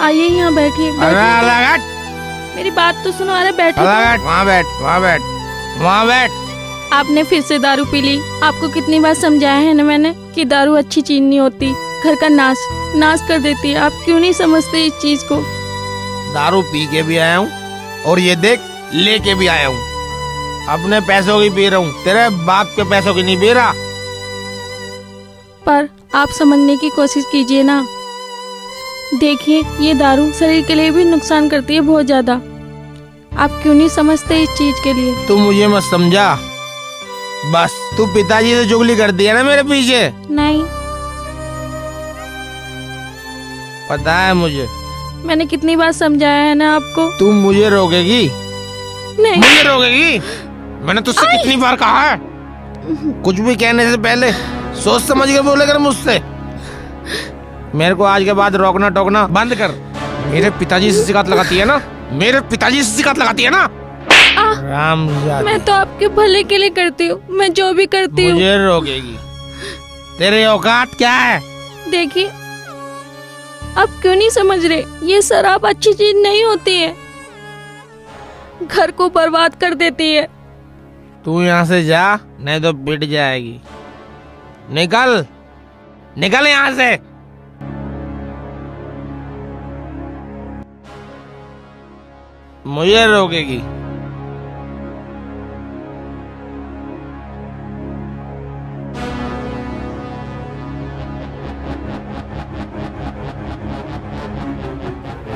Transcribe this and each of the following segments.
आइए यहाँ बैठिए। मेरी बात तो सुनो। अरे बैठिए। वहाँ बैठ, वहाँ बैठ, वहाँ बैठ। आपने फिर से दारू पी ली। आपको कितनी बार समझाया है ना मैंने कि दारू अच्छी चीज नहीं होती, घर का नाश कर देती है। आप क्यों नहीं समझते इस चीज को? दारू पी के भी आया हूँ और ये देख लेके भी आया हूँ। अपने पैसों की पी रहा हूँ, तेरे बाप के पैसों की नहीं पी रहा। पर आप समझने की कोशिश कीजिए ना। देखिए ये दारू शरीर के लिए भी नुकसान करती है बहुत ज्यादा। आप क्यों नहीं समझते इस चीज के लिए? तू मुझे मत समझा, बस तू पिताजी से चुगली करती है ना मेरे पीछे। नहीं, पता है मुझे। मैंने कितनी बार समझाया है ना आपको। तू मुझे रोकेगी? नहीं। मुझे रोकेगी? मैंने तुझसे कितनी बार कहा है, कुछ भी कहने से पहले सोच समझ कर बोले कर मुझसे। मेरे को आज के बाद रोकना टोकना बंद कर। मेरे पिताजी से शिकायत लगाती है ना, मेरे पिताजी से शिकायत लगाती है ना। मैं तो आपके भले के लिए करती हूँ, मैं जो भी करती हूँ। मुझे रोकेगी? तेरे औकात क्या है? देखिए आप क्यों नहीं समझ रहे, ये शराब अच्छी चीज नहीं होती है, घर को बर्बाद कर देती है। तू यहाँ से जा, नहीं तो पिट जाएगी। निकल, निकल यहाँ से। मुझे रोकेगी?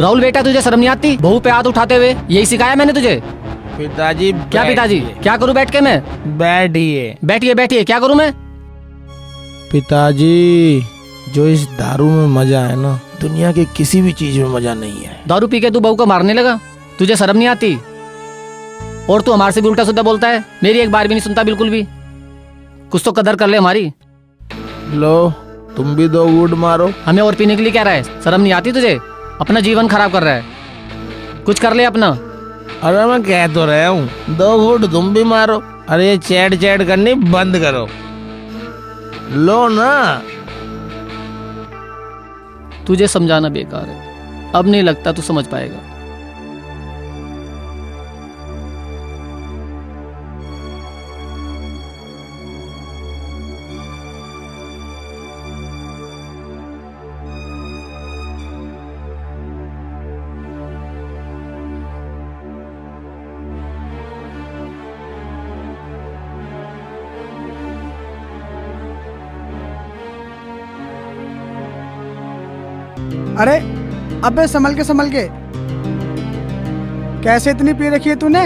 राहुल बेटा, तुझे शर्म नहीं आती बहू पे हाथ उठाते हुए? यही सिखाया मैंने तुझे। पिताजी क्या पिताजी? क्या करूं बैठ के मैं? बैठिए। बैठिए बैठिए, क्या करूं मैं? पिताजी जो इस दारू में मजा है ना, दुनिया के किसी भी चीज में मजा नहीं है। दारू पी के तू बहू को मारने लगा? तुझे शर्म नहीं आती? और तू हमारे से भी उल्टा सीधा बोलता है, मेरी एक बार भी नहीं सुनता बिल्कुल भी। कुछ तो कदर कर ले हमारी। लो तुम भी 2 घूंट मारो। हमें और पीने के लिए कह रहा है? शर्म नहीं आती तुझे? अपना जीवन खराब कर रहा है, कुछ कर ले अपना। अरे मैं कह तो रहा हूँ 2 घूंट तुम भी मारो। अरे ये चैट चैट करनी बंद करो। लो ना। तुझे समझाना बेकार है, अब नहीं लगता तू समझ पाएगा। अरे अबे संभल के कैसे इतनी पी रखी है तूने?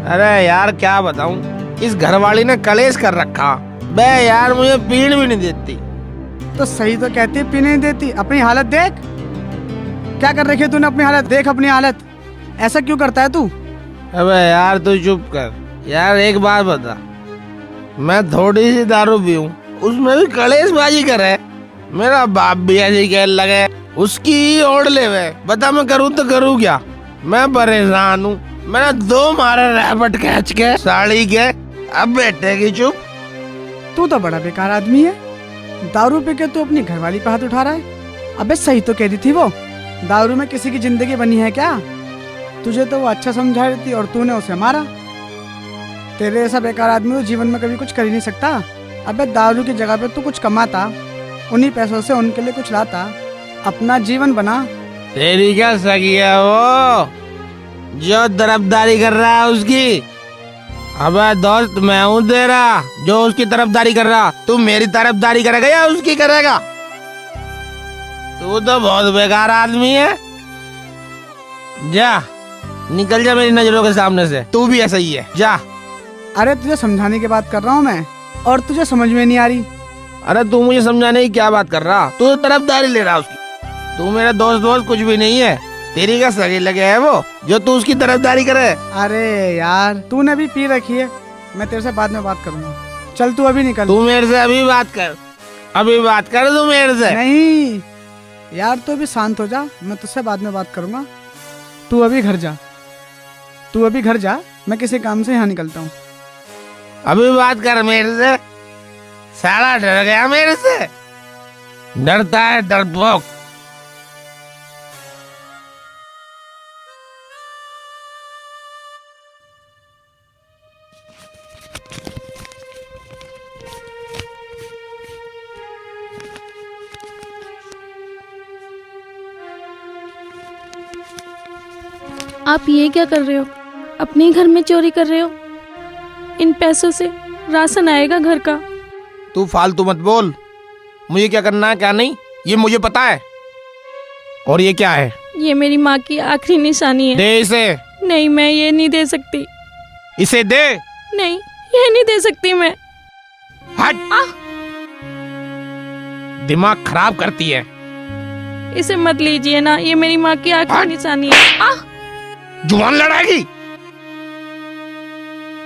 अरे यार क्या बताऊं, इस घरवाली ने कलेश कर रखा। बे यार मुझे पीने भी नहीं देती। तो सही तो कहती है, पीने नहीं देती। अपनी हालत देख, क्या कर रखी है तूने? अपनी हालत देख, अपनी हालत। ऐसा क्यों करता है तू? अबे यार तू चुप कर यार। एक बात बता, मैं थोड़ी सी दारू पीऊं उसमें भी कलेशबाजी करे। मेरा बाप भी ऐसे कह लगे, उसकी ही ओढ़ ले। वे बता मैं करूँ तो करूँ क्या? मैं परेशान हूँ। मैंने 2 मारे रैपट खींच के साड़ी के। अब बैठेगी चुप? तू तो बड़ा बेकार आदमी है। दारू पी के तू अपनी घरवाली पे हाथ उठा रहा है। अबे सही तो कह रही थी वो, दारू में किसी की जिंदगी बनी है क्या? तुझे तो वो अच्छा समझा रही थी और तूने उसे मारा। तेरे ऐसा बेकार आदमी तो जीवन में कभी कुछ कर ही नहीं सकता। अबे दारू की जगह पे तू कुछ कमाता, उन्हीं पैसों से उनके लिए कुछ लाता, अपना जीवन बना। तेरी क्या सगी है वो जो तरफदारी कर रहा है उसकी? अबे दोस्त मैं हूँ तेरा जो उसकी तरफदारी कर रहा। तू मेरी तरफदारी करेगा या उसकी करेगा? तू तो बहुत बेकार आदमी है। जा निकल जा मेरी नजरों के सामने से। तू भी ऐसा ही है, जा। अरे तुझे समझाने की बात कर रहा हूँ मैं, और तुझे समझ में नहीं आ रही। अरे तू मुझे समझाने की क्या बात कर रहा? तू तो तरफदारी ले रहा उसकी। तू मेरा दोस्त कुछ भी नहीं है। तेरी क्या सगी लगे है वो जो तू उसकी तरफदारी करे? अरे यार तूने भी पी रखी है, मैं तेरे से बाद में बात करूंगा। चल तू अभी निकल। तू मेरे से अभी बात कर, अभी बात कर तू मेरे से। नहीं यार तू अभी शांत हो जा, मैं तुझसे बाद में बात करूंगा। तू अभी घर जा, तू अभी घर जा, मैं किसी काम से यहाँ निकलता हूँ। अभी बात कर मेरे से। साला डर गया मेरे से। डरता है डरपोक। आप ये क्या कर रहे हो? अपने ही घर में चोरी कर रहे हो? इन पैसों से राशन आएगा घर का। तू फालतू मत बोल। मुझे क्या करना है क्या नहीं ये मुझे पता है। और ये क्या है? ये मेरी माँ की आखिरी निशानी है। दे इसे। नहीं, मैं ये नहीं दे सकती। इसे दे। नहीं, ये नहीं दे सकती मैं। हट। दिमाग खराब करती है। इसे मत लीजिए ना, ये मेरी माँ की आखिरी निशानी है। जुबान लड़ाएगी?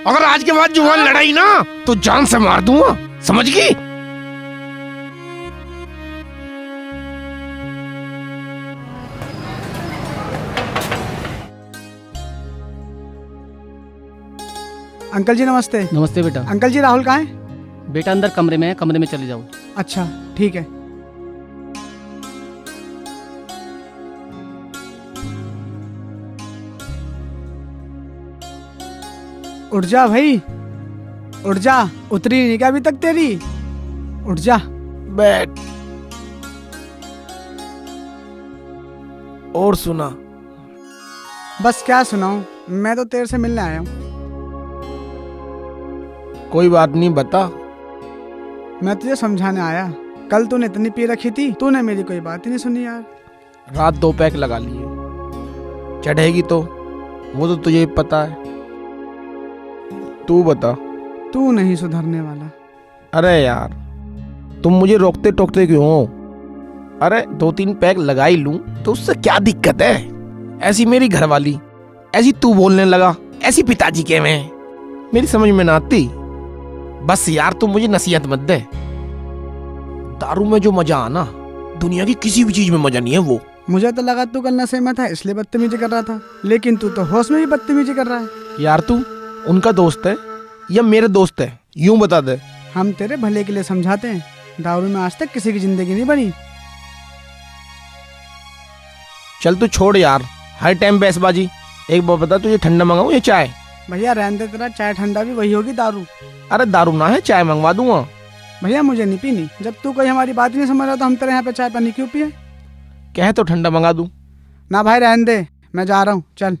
अगर आज के बाद जुबान लड़ाई ना तो जान से मार दूंगा, समझ गई? अंकल जी नमस्ते। नमस्ते बेटा। अंकल जी राहुल कहाँ है? बेटा अंदर कमरे में है, कमरे में चले जाओ। अच्छा ठीक है। उठ जा भाई, उठ जा। उतरी नहीं क्या अभी तक तेरी? उठ जा। बैठ। और सुना? बस क्या सुनाऊं, मैं तो तेरे से मिलने आया हूँ। कोई बात नहीं, बता। मैं तुझे समझाने आया। कल तूने इतनी पी रखी थी, तूने मेरी कोई बात ही नहीं सुनी यार। रात 2 पैक लगा लिए, चढ़ेगी तो वो तो तुझे पता है। तू बता। तू नहीं सुधरने वाला। अरे यार तुम मुझे रोकते टोकते क्यों हो? अरे 2-3 पैक लगा ही लूं तो उससे क्या दिक्कत है? ऐसी मेरी घरवाली, ऐसी तू बोलने लगा, ऐसी पिताजी के में मेरी समझ में ना आती। बस यार तुम मुझे नसीहत मत दे। दारू में जो मजा आना दुनिया की किसी भी चीज में मजा नहीं है वो। मुझे तो लगा तू कल नशे में था इसलिए बदतमीजी कर रहा था, लेकिन तू तो होश में भी बदतमीजी कर रहा है। यार तू उनका दोस्त है या मेरे दोस्त है, यूं बता दे। हम तेरे भले के लिए समझाते हैं, दारू में आज तक किसी की जिंदगी नहीं बनी। चल तू छोड़ यार, हर टाइम बहसबाजी। एक बार बता, तुझे ठंडा मंगाऊं या चाय? भैया रहने दे, तेरा चाय ठंडा भी वही होगी दारू। अरे दारू ना है, चाय मंगवा दूंगा। भैया मुझे नहीं पीनी। जब तू कोई हमारी बात ही नहीं समझ रहा तो हम तेरे यहाँ पे चाय पानी क्यों पिए? कहे तो ठंडा मंगा दूं। ना भाई रहने दे, मैं जा रहा हूँ, चल।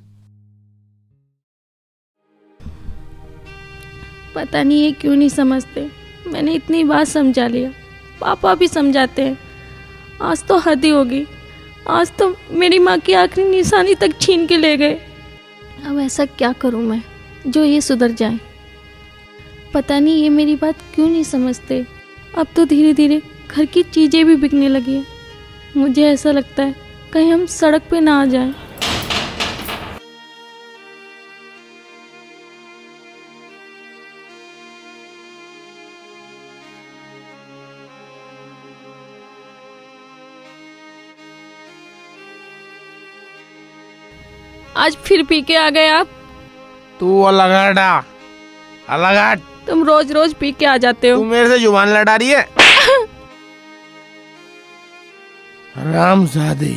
पता नहीं ये क्यों नहीं समझते। मैंने इतनी बार समझा लिया, पापा भी समझाते हैं। आज तो हद ही होगी। आज तो मेरी माँ की आखिरी निशानी तक छीन के ले गए। अब ऐसा क्या करूँ मैं जो ये सुधर जाए? पता नहीं ये मेरी बात क्यों नहीं समझते। अब तो धीरे धीरे घर की चीज़ें भी बिकने लगी हैं। मुझे ऐसा लगता है कहीं हम सड़क पे ना आ जाएं। आज फिर पी के आ गए आप। तू अलग हटा, अलग हट। तुम रोज रोज पी के आ जाते हो। तू मेरे से जुबान लड़ा रही है। हरामजादी।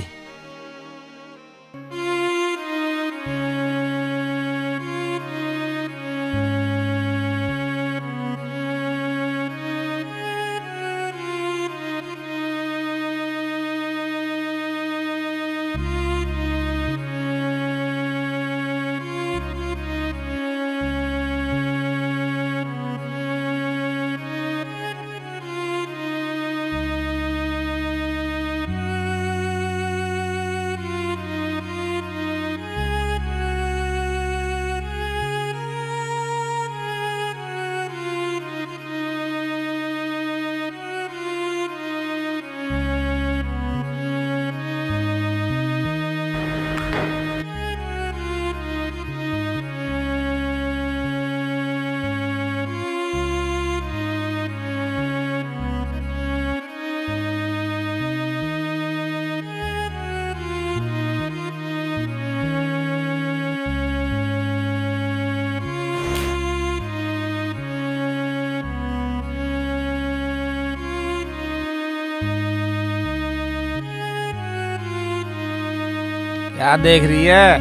क्या देख रही है?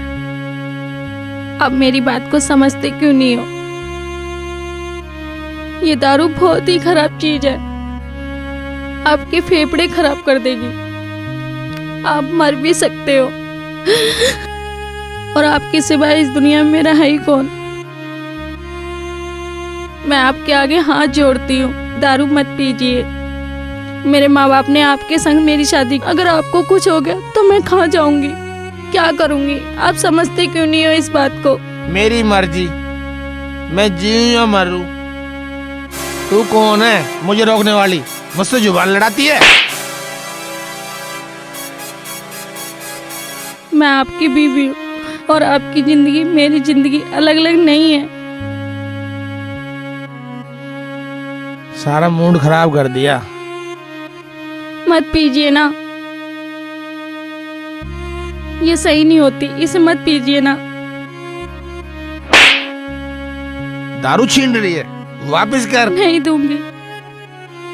अब मेरी बात को समझते क्यों नहीं हो? ये दारू बहुत ही खराब चीज है। आपके फेफड़े खराब कर देगी। आप मर भी सकते हो। और आपके सिवाय इस दुनिया में मेरा है ही कौन। मैं आपके आगे हाथ जोड़ती हूँ, दारू मत पीजिए। मेरे माँ बाप ने आपके संग मेरी शादी, अगर आपको कुछ हो गया तो मैं कहाँ जाऊंगी, क्या करूंगी? आप समझते क्यों नहीं हो इस बात को? मेरी मर्जी, मैं जीऊं या मरूं। तू कौन है मुझे रोकने वाली? मुझसे जुबान लड़ाती है? मैं आपकी बीवी हूँ और आपकी जिंदगी मेरी जिंदगी अलग अलग नहीं है। सारा मूड खराब कर दिया। मत पीजिए ना, ये सही नहीं होती, इसे मत पीजिए ना। दारू छीन रही है, वापस कर। नहीं दूंगी।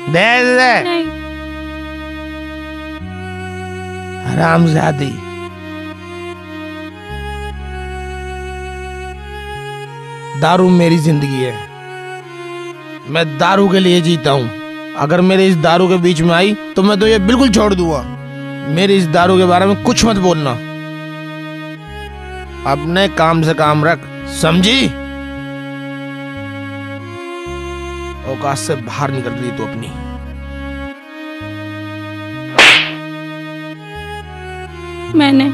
दे दे। नहीं। हरामजादी। दारू मेरी जिंदगी है, मैं दारू के लिए जीता हूँ। अगर मेरे इस दारू के बीच में आई तो मैं तो ये बिल्कुल छोड़ दूंगा। मेरी इस दारू के बारे में कुछ मत बोलना। अपने काम से काम रख, समझी? औकात से बाहर निकल रही तू अपनी। मैंने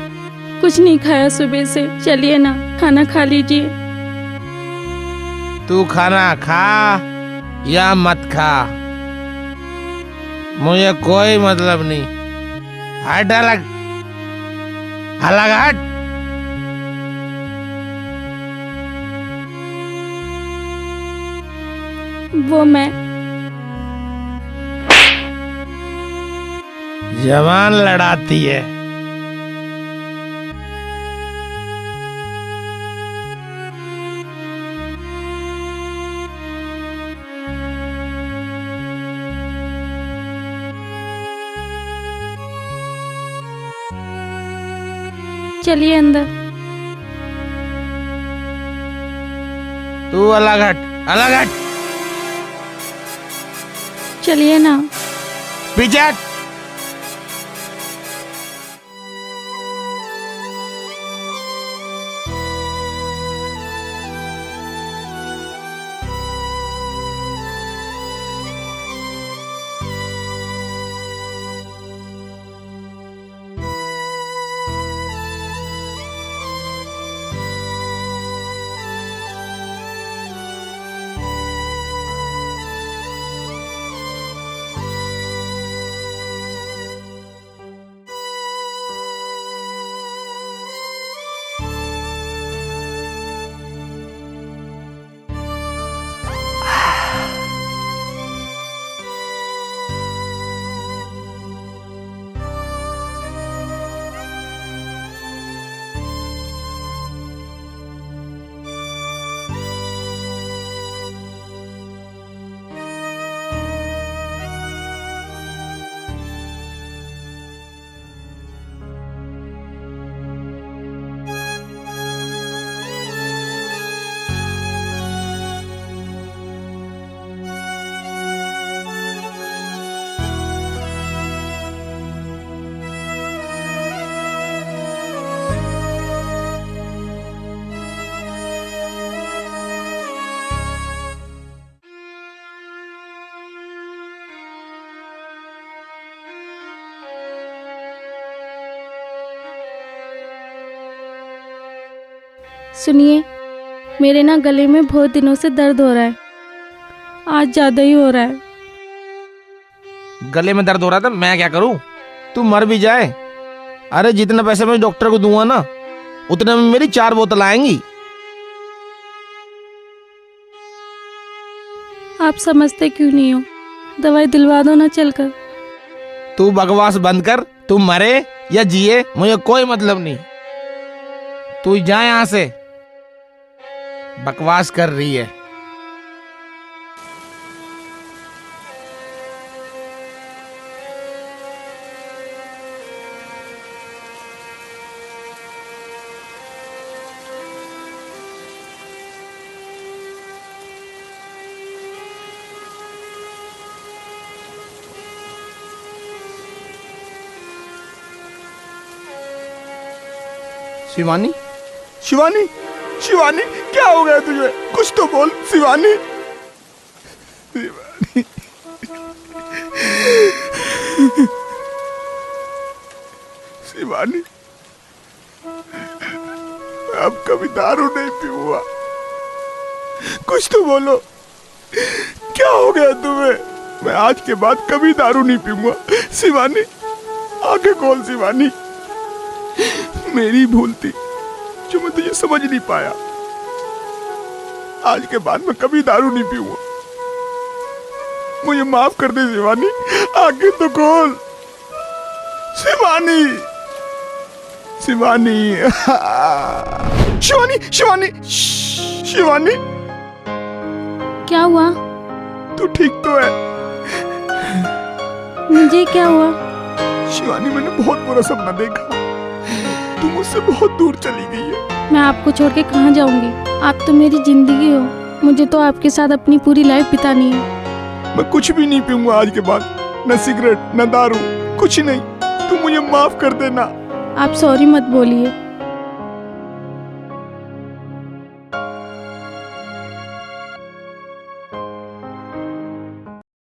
कुछ नहीं खाया सुबह से, चलिए ना खाना खा लीजिए। तू खाना खा या मत खा, मुझे कोई मतलब नहीं। हट, अलग अलग हट। वो मैं जवान लड़ाती है। चलिए अंदर। तू अलग हट, अलग हट। चलिए ना। पीछे हट। सुनिए, मेरे ना गले में बहुत दिनों से दर्द हो रहा है, आज ज्यादा ही हो रहा है। गले में दर्द हो रहा था, मैं क्या करूं? तू मर भी जाए, अरे जितने पैसे मैं डॉक्टर को दूंगा ना, उतने में मेरी 4 बोतल आएंगी। आप समझते क्यों नहीं हो? दवाई दिलवा दो ना चलकर। तू बकवास बंद कर। तू मरे या जिए मुझे कोई मतलब नहीं। तू जा यहां से, बकवास कर रही है। शिवानी, शिवानी, शिवानी क्या हो गया तुझे? कुछ तो बोल शिवानी। शिवानी, शिवानी, अब कभी दारू नहीं पीऊंगा। कुछ तो बोलो, क्या हो गया तुम्हें? मैं आज के बाद कभी दारू नहीं पीऊंगा। शिवानी, आंखें खोल शिवानी। मेरी भूल थी जो मैं तुझे समझ नहीं पाया। आज के बाद मैं कभी दारू नहीं पीऊंगा। मुझे माफ कर दे शिवानी, आंखें तो खोल शिवानी। शिवानी, शिवानी, शिवानी, शिवानी, क्या हुआ? तू ठीक तो है? मुझे क्या हुआ? शिवानी, मैंने बहुत बुरा सपना देखा। तू मुझसे बहुत दूर चली गई है। मैं आपको छोड़ के कहाँ जाऊंगी? आप तो मेरी जिंदगी हो। मुझे तो आपके साथ अपनी पूरी लाइफ बितानी है। मैं कुछ भी नहीं पीऊंगा आज के बाद, न सिगरेट न दारू, कुछ नहीं। तू मुझे माफ कर देना। आप सॉरी मत बोलिए।